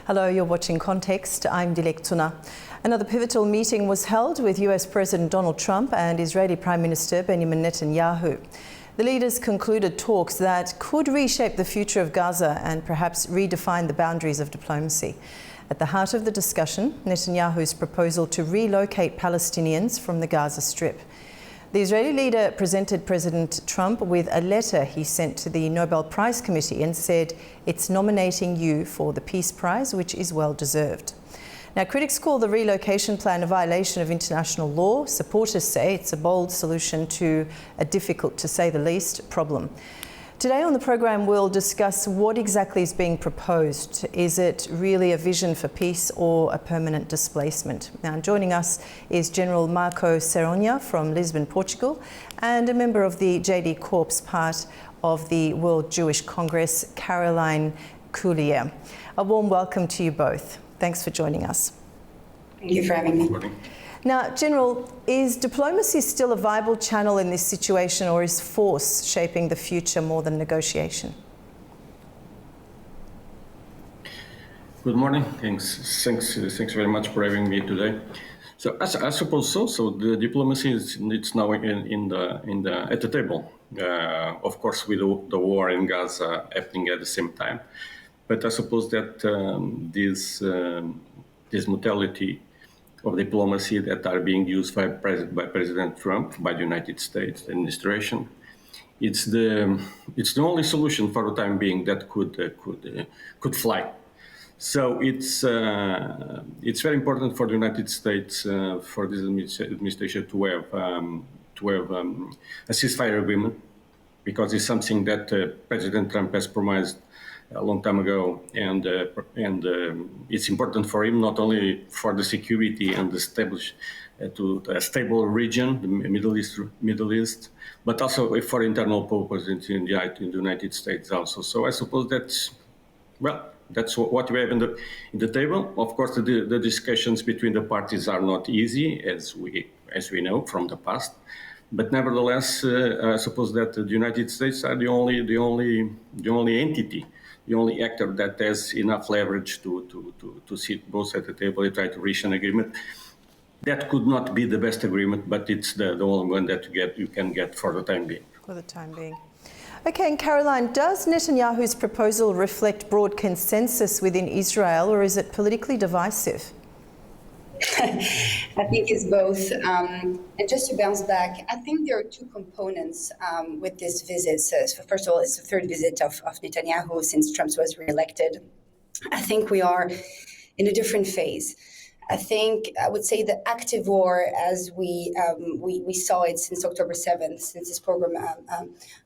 Hello, you're watching Context. I'm Dilek Tuna. Another pivotal meeting was held with US President Donald Trump and Israeli Prime Minister Benjamin Netanyahu. The leaders concluded talks that could reshape the future of Gaza and perhaps redefine the boundaries of diplomacy. At the heart of the discussion, Netanyahu's proposal to relocate Palestinians from the Gaza Strip. The Israeli leader presented President Trump with a letter he sent to the Nobel Prize Committee and said, "It's nominating you for the Peace Prize, which is well deserved." Now, critics call the relocation plan a violation of international law. Supporters say it's a bold solution to a difficult, to say the least, problem. Today on the program, we'll discuss what exactly is being proposed. Is it really a vision for peace or a permanent displacement? Now, joining us is General Marco Seronha from Lisbon, Portugal, and a member of the JD Corps, part of the World Jewish Congress, Caroline Culliere. A warm welcome to you both. Thanks for joining us. Thank you for having me. Now, General, is diplomacy still a viable channel in this situation, or is force shaping the future more than negotiation? Good morning. Thanks very much for having me today. So I suppose so. So the diplomacy it's now at the table. Of course, with the war in Gaza happening at the same time, but I suppose that this modality of diplomacy that are being used by President Trump, by the United States administration, it's the only solution for the time being that could fly. So it's very important for the United States, for this administration to have a ceasefire agreement, because it's something that President Trump has promised a long time ago, and it's important for him, not only for the security and establish to a stable region, the Middle East, but also for internal purposes in the United States also. So I suppose that's what we have in the table. Of course, the discussions between the parties are not easy, as we know from the past. But nevertheless, I suppose that the United States are the only entity, the only actor that has enough leverage to sit both at the table and try to reach an agreement. That could not be the best agreement, but it's the only one that you can get for the time being. For the time being. Okay, and Caroline, does Netanyahu's proposal reflect broad consensus within Israel, or is it politically divisive? I think it's both. And just to bounce back, I think there are two components with this visit. So first of all, it's the third visit of Netanyahu since Trump was reelected. I think we are in a different phase. I would say the active war, as we saw it since October 7th, since this program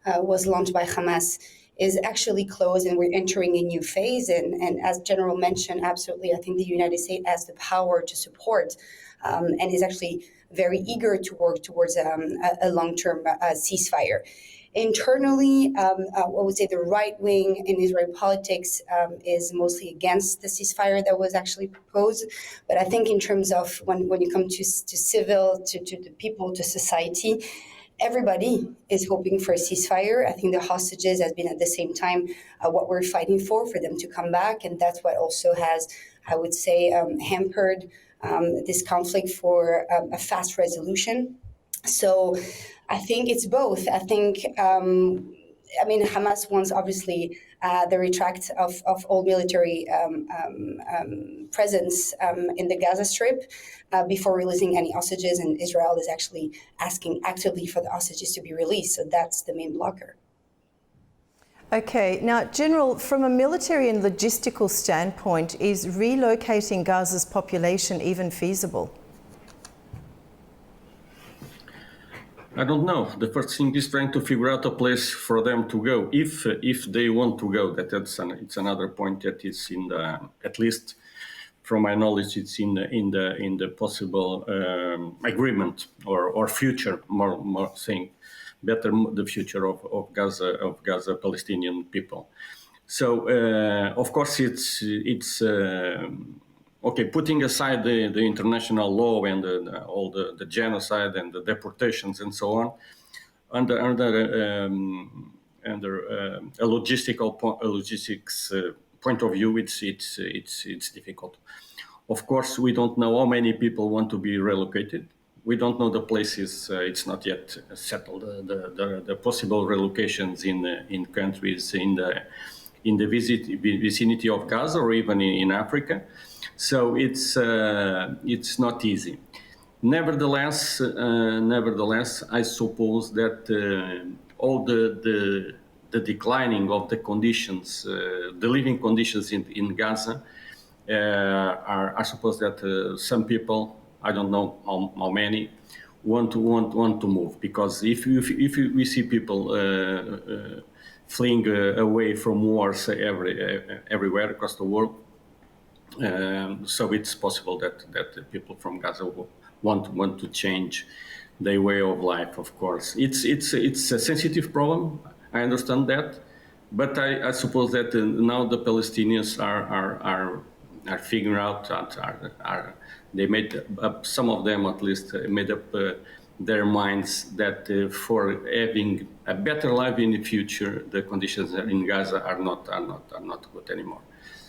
was launched by Hamas, is actually closed, and we're entering a new phase. And as General mentioned, absolutely, I think the United States has the power to support and is actually very eager to work towards a long-term ceasefire. Internally, I would say the right wing in Israeli politics is mostly against the ceasefire that was actually proposed. But I think in terms of when you come to civil, to the people, to society, everybody is hoping for a ceasefire. I think the hostages has been at the same time what we're fighting for them to come back. And that's what also has, I would say, hampered this conflict for a fast resolution. So I think it's both. I think, Hamas wants obviously the retract of all military presence in the Gaza Strip before releasing any hostages, and Israel is actually asking actively for the hostages to be released. So that's the main blocker. Okay, now, General, from a military and logistical standpoint, is relocating Gaza's population even feasible? I don't know. The first thing is trying to figure out a place for them to go, if they want to go. It's another point that is in the, at least from my knowledge, it's in the possible agreement or future, more saying better, the future of Gaza Palestinian people. So of course it's. Okay, putting aside the international law and all the genocide and the deportations and so on, under a logistics point of view, it's difficult. Of course, we don't know how many people want to be relocated. We don't know the places. It's not yet settled. The possible relocations in countries in the vicinity of Gaza or even in Africa. So it's not easy. Nevertheless, I suppose that all the declining of the conditions, the living conditions in Gaza, I suppose that some people, I don't know how many, want to move, because if we see people fleeing away from wars everywhere across the world, so it's possible that people from Gaza will want to change their way of life. Of course, it's a sensitive problem. I understand that, but I suppose that now the Palestinians are figuring out that they made up, some of them at least made up their minds that for having a better life in the future, the conditions in Gaza are not good anymore.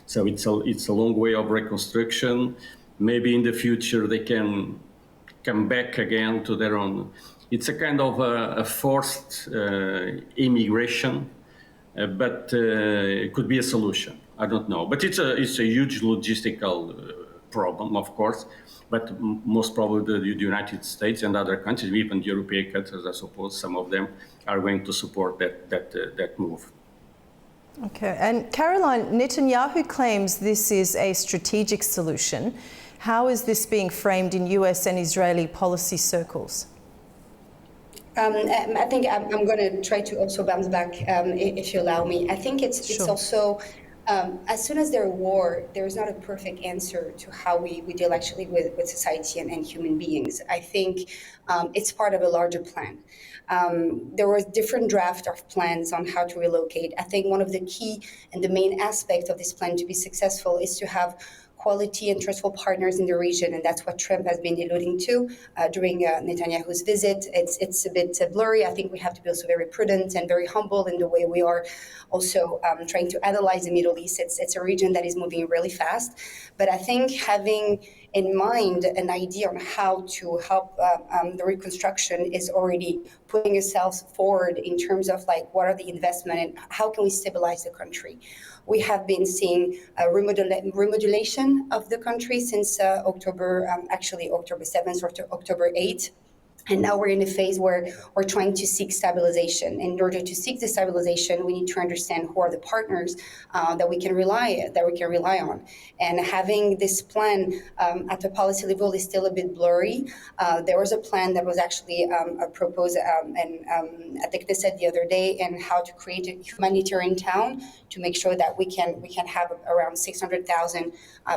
So it's a long way of reconstruction. Maybe in the future they can come back again to their own. It's a kind of a forced immigration, but it could be a solution. I don't know, but it's a huge logistical problem, of course. But most probably the United States and other countries, even European countries, I suppose, some of them are going to support that move. Okay, and Caroline, Netanyahu claims this is a strategic solution. How is this being framed in US and Israeli policy circles? I think I'm going to try to also bounce back, if you allow me. I think it's also, as soon as there's war, there is not a perfect answer to how we deal actually with society and human beings. I think it's part of a larger plan. There was different draft of plans on how to relocate. I think one of the key and the main aspect of this plan to be successful is to have quality and trustful partners in the region, and that's what Trump has been alluding to during Netanyahu's visit. It's a bit blurry. I think we have to be also very prudent and very humble in the way we are also trying to analyze the Middle East. It's a region that is moving really fast, but I think having in mind an idea on how to help the reconstruction is already putting yourselves forward in terms of like what are the investment and how can we stabilize the country. We have been seeing remodulation of the country since October 7th or October 8th. And now we're in a phase where we're trying to seek stabilization. In order to seek the stabilization, we need to understand who are the partners that we can rely on. And having this plan at the policy level is still a bit blurry. There was a plan that was actually proposed at the Knesset the other day, and how to create a humanitarian town to make sure that we can have around 600,000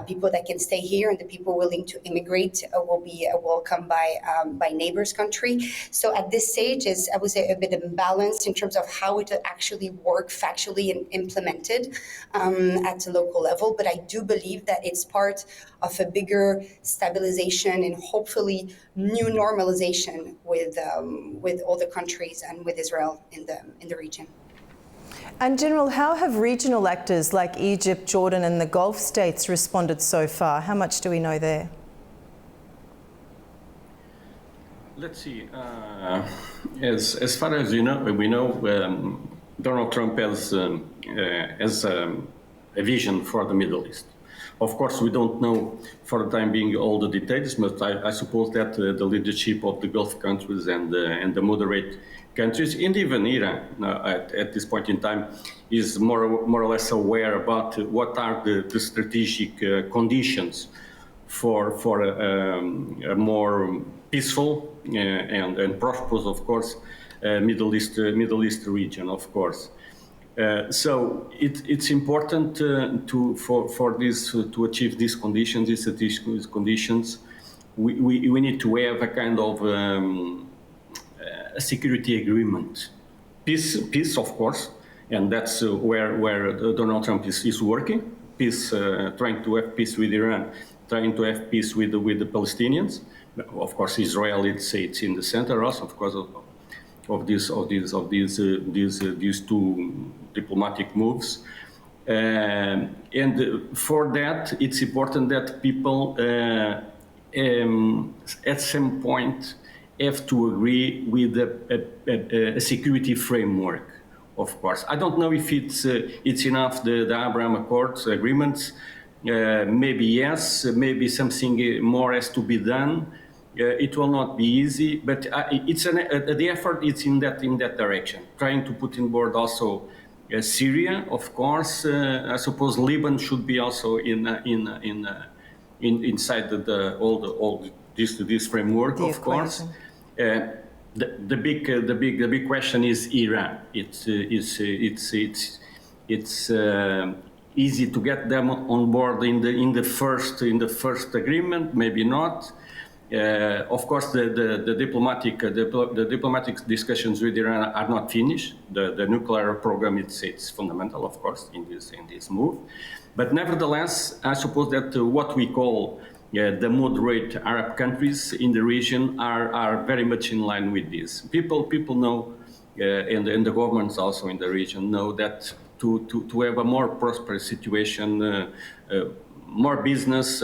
people that can stay here, and the people willing to immigrate will be welcomed by neighbors country. So at this stage is, I would say, a bit imbalanced in terms of how it will actually work factually and implemented at the local level. But I do believe that it's part of a bigger stabilization and hopefully new normalization with all the countries and with Israel in the region. And General, how have regional actors like Egypt, Jordan and the Gulf states responded so far? How much do we know there? Let's see. As far as we know, Donald Trump has a vision for the Middle East. Of course, we don't know for the time being all the details, but I suppose that the leadership of the Gulf countries and the moderate countries, and even Iran at this point in time, is more or less aware about what are the strategic conditions for a more peaceful and prosperous, of course, Middle East region, of course. So it's important for this to achieve these conditions, these strategic conditions. We need to have a kind of a security agreement, peace, of course, and that's where Donald Trump is working. Peace, trying to have peace with Iran, trying to have peace with the Palestinians. Of course, Israel, it's in the center also, of course, of these two diplomatic moves. And for that, it's important that people at some point have to agree with a security framework, of course. I don't know if it's enough, the Abraham Accords agreements. Maybe yes, maybe something more has to be done. It will not be easy, but the effort is in that direction, trying to put on board also Syria, of course. I suppose Lebanon should be also inside all this framework, of course. The big question is Iran. It's easy to get them on board in the first agreement, maybe not. Of course, the diplomatic discussions with Iran are not finished. The nuclear program it's fundamental, of course, in this move. But nevertheless, I suppose that what we call the moderate Arab countries in the region are very much in line with this. People know, and the governments also in the region know that to have a more prosperous situation, more business,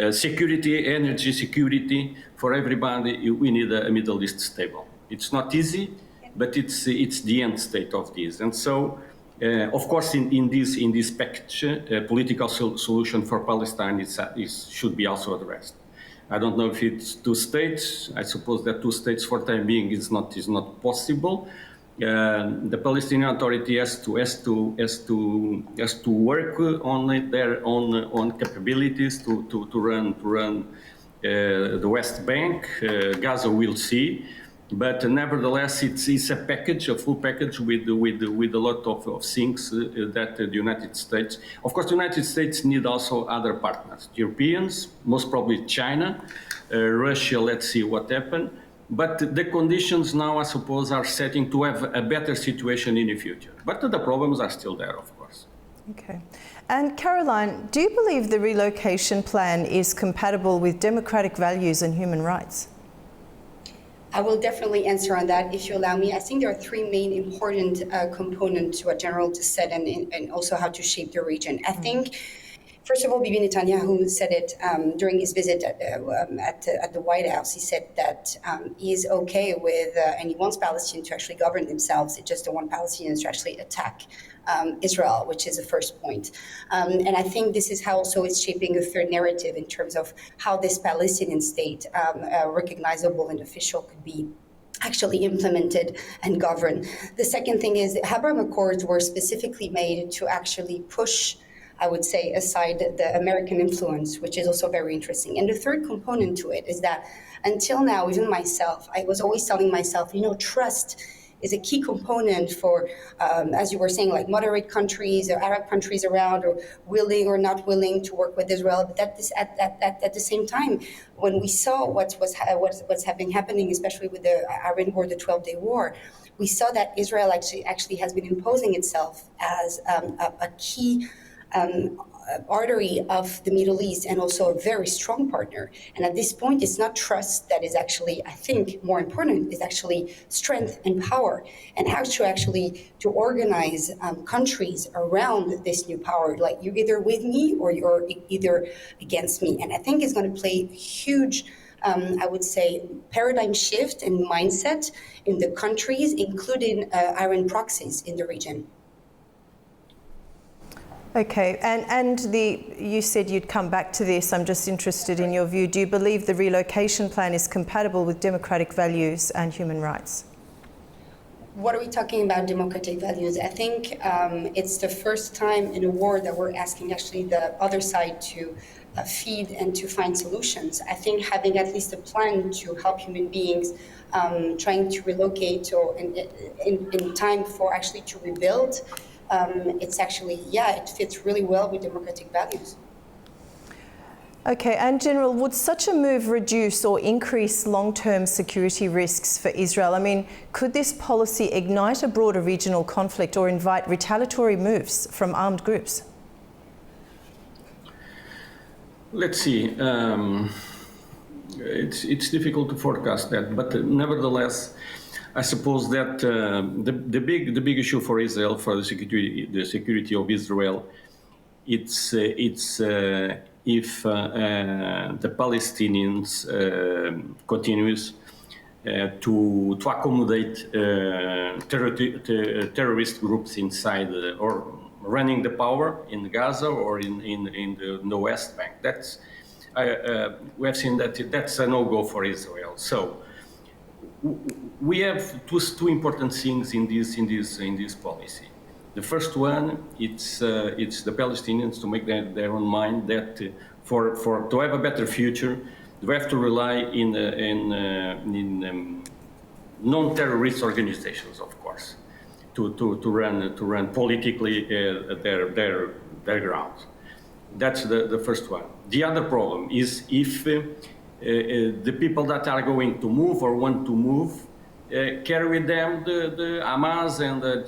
security, energy security for everybody, we need a Middle East stable. It's not easy, but it's the end state of this. And so, of course, in this package, a political solution for Palestine should be also addressed. I don't know if it's two states. I suppose that two states for the time being is not possible. The Palestinian Authority has to work on their own capabilities to run the West Bank. Gaza will see, but nevertheless, it's a package, a full package with a lot of things that the United States. Of course, the United States need also other partners, Europeans, most probably China, Russia. Let's see what happens. But the conditions now, I suppose, are setting to have a better situation in the future. But the problems are still there, of course. Okay. And Caroline, do you believe the relocation plan is compatible with democratic values and human rights? I will definitely answer on that, if you allow me. I think there are three main important components to what General just said, and also how to shape the region. I think, first of all, Bibi Netanyahu said it during his visit at the White House. He said that he is okay with, and he wants Palestinians to actually govern themselves. He just don't want Palestinians to actually attack Israel, which is the first point. And I think this is how also it's shaping a third narrative in terms of how this Palestinian state, recognizable and official, could be actually implemented and governed. The second thing is the Abraham Accords were specifically made to actually push, I would say, aside the American influence, which is also very interesting. And the third component to it is that until now, even myself, I was always telling myself, trust is a key component for, as you were saying, like moderate countries or Arab countries around, or willing or not willing to work with Israel. But at the same time, when we saw what's been happening, especially with the Iran war, the 12-day war, we saw that Israel actually has been imposing itself as a key artery of the Middle East, and also a very strong partner. And at this point, it's not trust that is actually, I think, more important. It's actually strength and power, and how to organize countries around this new power. Like, you're either with me or you're either against me. And I think it's going to play a huge, I would say, paradigm shift in mindset in the countries, including Iran proxies in the region. Okay, and you said you'd come back to this. I'm just interested in your view. Do you believe the relocation plan is compatible with democratic values and human rights? What are we talking about, democratic values? I think it's the first time in a war that we're asking actually the other side to feed and to find solutions. I think having at least a plan to help human beings trying to relocate or in time for actually to rebuild, it's actually, it fits really well with democratic values. Okay, and General, would such a move reduce or increase long-term security risks for Israel? I mean, could this policy ignite a broader regional conflict or invite retaliatory moves from armed groups? Let's see. It's difficult to forecast that, but nevertheless, I suppose that the big issue for Israel, for the security of Israel, it's if the Palestinians continues to accommodate terrorist groups inside or running the power in Gaza or in the West Bank. That's we have seen that that's a no-go for Israel. So we have two important things in this policy. The first one, it's the Palestinians to make their own mind that to have a better future, they have to rely in non-terrorist organizations, of course, to run politically their ground. That's the first one. The other problem is if the people that are going to move or want to move carry with them the Hamas and the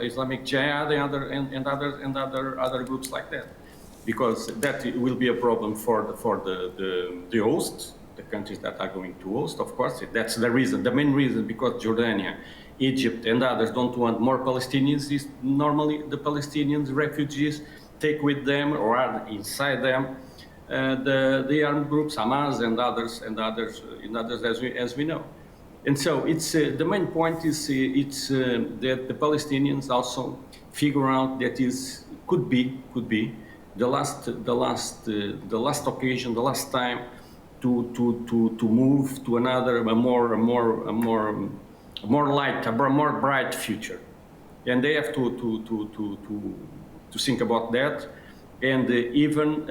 Islamic Jihad and other groups like that, because that will be a problem for the hosts, the countries that are going to host. Of course, that's the reason, the main reason, because Jordania, Egypt, and others don't want more Palestinians. Is normally the Palestinians refugees take with them or are inside them the armed groups, Hamas and others as we know. And so it's the main point is that the Palestinians also figure out that could be the last occasion, the last time to move to another a more light, a more bright future, and they have to think about that. And even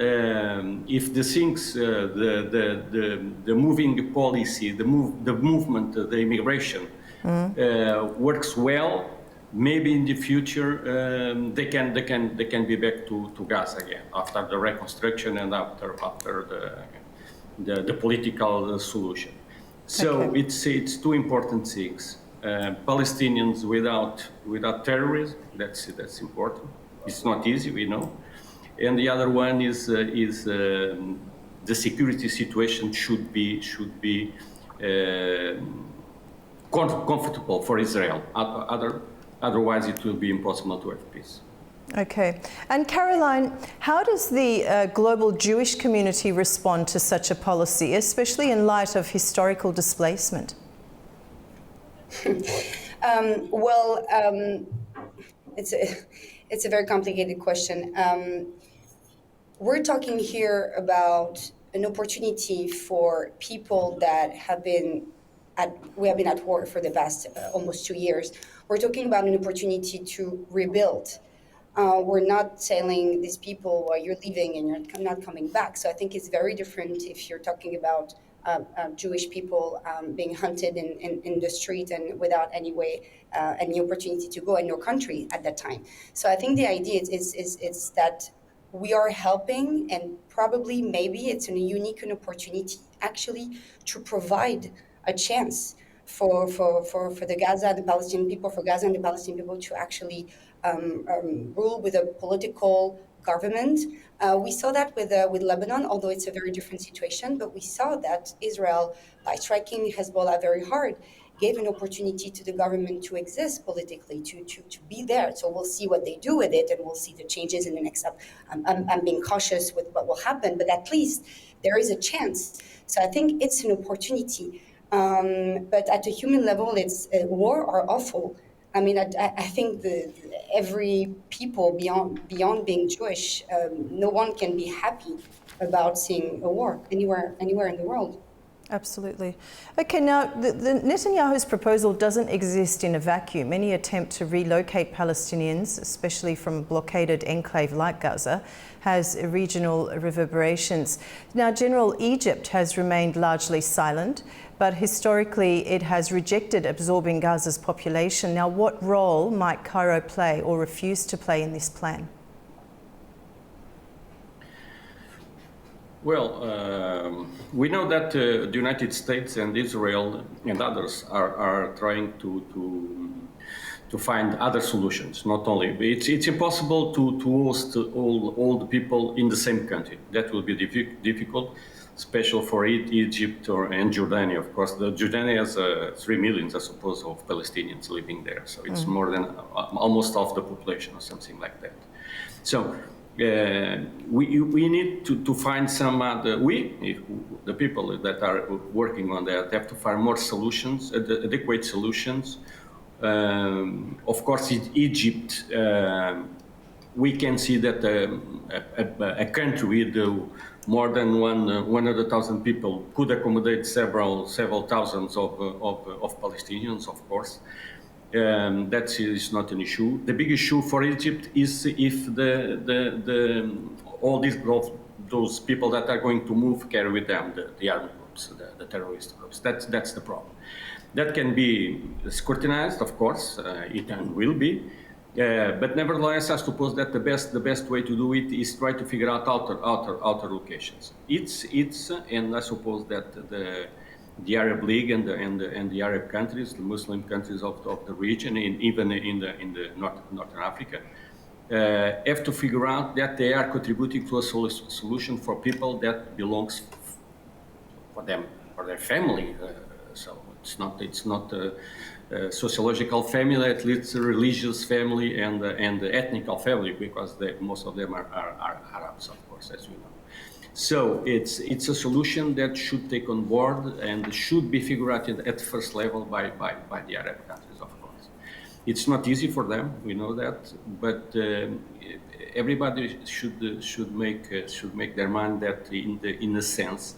if the things, the moving policy, the movement, the immigration works well, maybe in the future they can be back to Gaza again after the reconstruction and after the political solution. So okay. It's two important things: Palestinians without terrorism. That's important. It's not easy, we know. And the other one is the security situation should be comfortable for Israel. Otherwise, it will be impossible to have peace. Okay. And Caroline, how does the global Jewish community respond to such a policy, especially in light of historical displacement? It's a very complicated question. We're talking here about an opportunity for people that we have been at war for the past almost 2 years. We're talking about an opportunity to rebuild. We're not telling these people, well, you're leaving and you're not coming back. So I think it's very different if you're talking about Jewish people being hunted in the street and without any opportunity to go in your country at that time. So I think the idea is that we are helping, and probably maybe it's a unique opportunity actually to provide a chance for the Gaza and the Palestinian people, for Gaza and the Palestinian people to actually rule with a political government. We saw that with Lebanon, although it's a very different situation, but we saw that Israel, by striking Hezbollah very hard, gave an opportunity to the government to exist politically, to be there. So we'll see what they do with it, and we'll see the changes in the next up. I'm being cautious with what will happen, but at least there is a chance. So I think it's an opportunity. But at a human level, it's war are awful. I mean, I think every people beyond being Jewish, no one can be happy about seeing a war anywhere in the world. Absolutely. Okay, now the Netanyahu's proposal doesn't exist in a vacuum. Any attempt to relocate Palestinians, especially from a blockaded enclave like Gaza, has regional reverberations. Now, General, Egypt has remained largely silent, but historically it has rejected absorbing Gaza's population. Now, what role might Cairo play or refuse to play in this plan? Well, we know that the United States and Israel and others are trying to find other solutions. Not only it's impossible to host all the people in the same country. That will be difficult. special for Egypt and Jordania, of course. Jordania has 3 million, I suppose, of Palestinians living there. So it's more than almost half the population or something like that. So we need to find some other, the people that are working on that have to find more solutions, adequate solutions. Of course, in Egypt, we can see that a country with more than 100,000 people could accommodate several thousands of Palestinians, of course. That is not an issue. The big issue for Egypt is if all those people that are going to move carry with them the armed groups, the terrorist groups. That's the problem. That can be scrutinized, of course, it will be. But nevertheless, I suppose that the best way to do it is try to figure out outer locations. And I suppose that the Arab League and the Arab countries, the Muslim countries of the region, and even in the Northern Africa, have to figure out that they are contributing to a solution for people that belongs for them, for their family. So it's not a sociological family, at least a religious family and the ethnical family, because most of them are Arabs, of course, as you know. So it's a solution that should take on board and should be figured out at first level by the Arab countries, of course. It's not easy for them, we know that, but everybody should make their mind that in a sense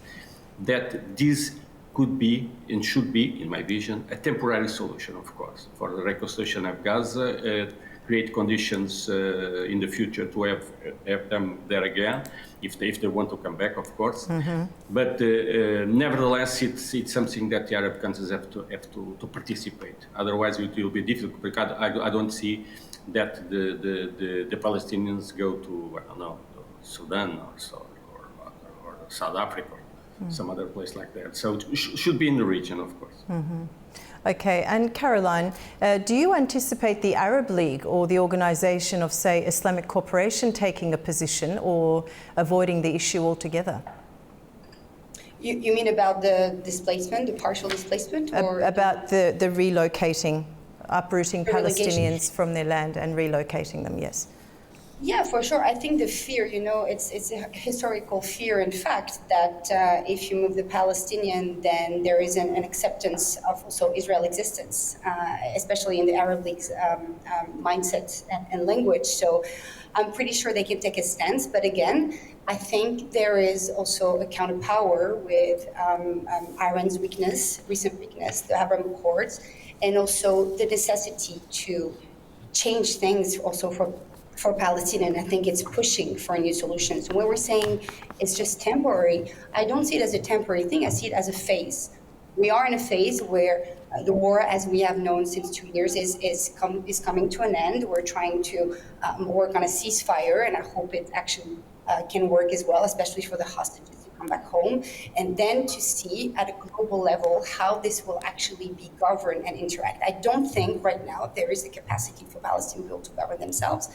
that this could be and should be, in my vision, a temporary solution, of course, for the reconstruction of Gaza, create conditions in the future to have them there again, if they want to come back, of course. Mm-hmm. But nevertheless, it's something that the Arab countries have to participate. Otherwise, it will be difficult, because I don't see that the Palestinians go to, I don't know, Sudan or South Africa, some other place like that. So it should be in the region, of course. Mm-hmm. Okay, and Caroline, do you anticipate the Arab League or the organisation of, say, Islamic Cooperation taking a position or avoiding the issue altogether? You mean about the displacement, the partial displacement? Or about the relocating, uprooting Palestinians from their land and relocating them, yes. Yeah, for sure. I think the fear, it's a historical fear, in fact, that if you move the Palestinian, then there is an acceptance of also Israel existence, especially in the Arab League's mindset and language. So I'm pretty sure they can take a stance. But again, I think there is also a counterpower with Iran's recent weakness, the Abraham Accords, and also the necessity to change things also for Palestinian. I think it's pushing for new solutions. When we're saying it's just temporary, I don't see it as a temporary thing. I see it as a phase. We are in a phase where the war, as we have known since 2 years, is coming to an end. We're trying to work on a ceasefire, and I hope it actually can work as well, especially for the hostages to come back home, and then to see at a global level how this will actually be governed and interact. I don't think right now there is the capacity for Palestinian people to govern themselves.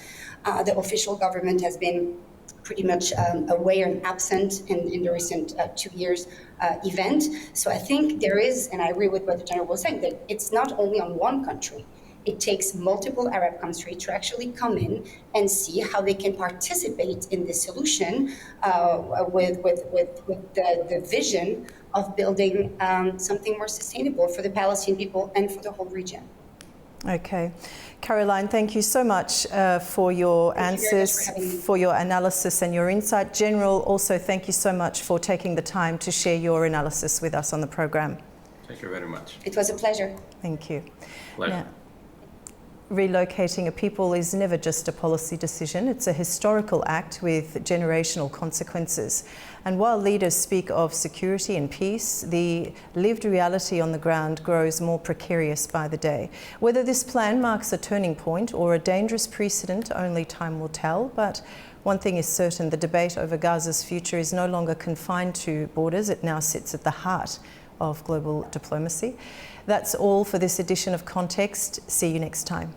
The official government has been pretty much away and absent in the recent 2 years event. So I think there is, and I agree with what the General was saying, that it's not only on one country. It takes multiple Arab countries to actually come in and see how they can participate in this solution with the vision of building something more sustainable for the Palestinian people and for the whole region. Okay. Caroline, thank you so much for your answers, for your analysis and your insight. General, also thank you so much for taking the time to share your analysis with us on the program. Thank you very much. It was a pleasure. Thank you. Pleasure. Now, relocating a people is never just a policy decision. It's a historical act with generational consequences. And while leaders speak of security and peace, the lived reality on the ground grows more precarious by the day. Whether this plan marks a turning point or a dangerous precedent, only time will tell. But one thing is certain, the debate over Gaza's future is no longer confined to borders. It now sits at the heart of global diplomacy. That's all for this edition of Context. See you next time.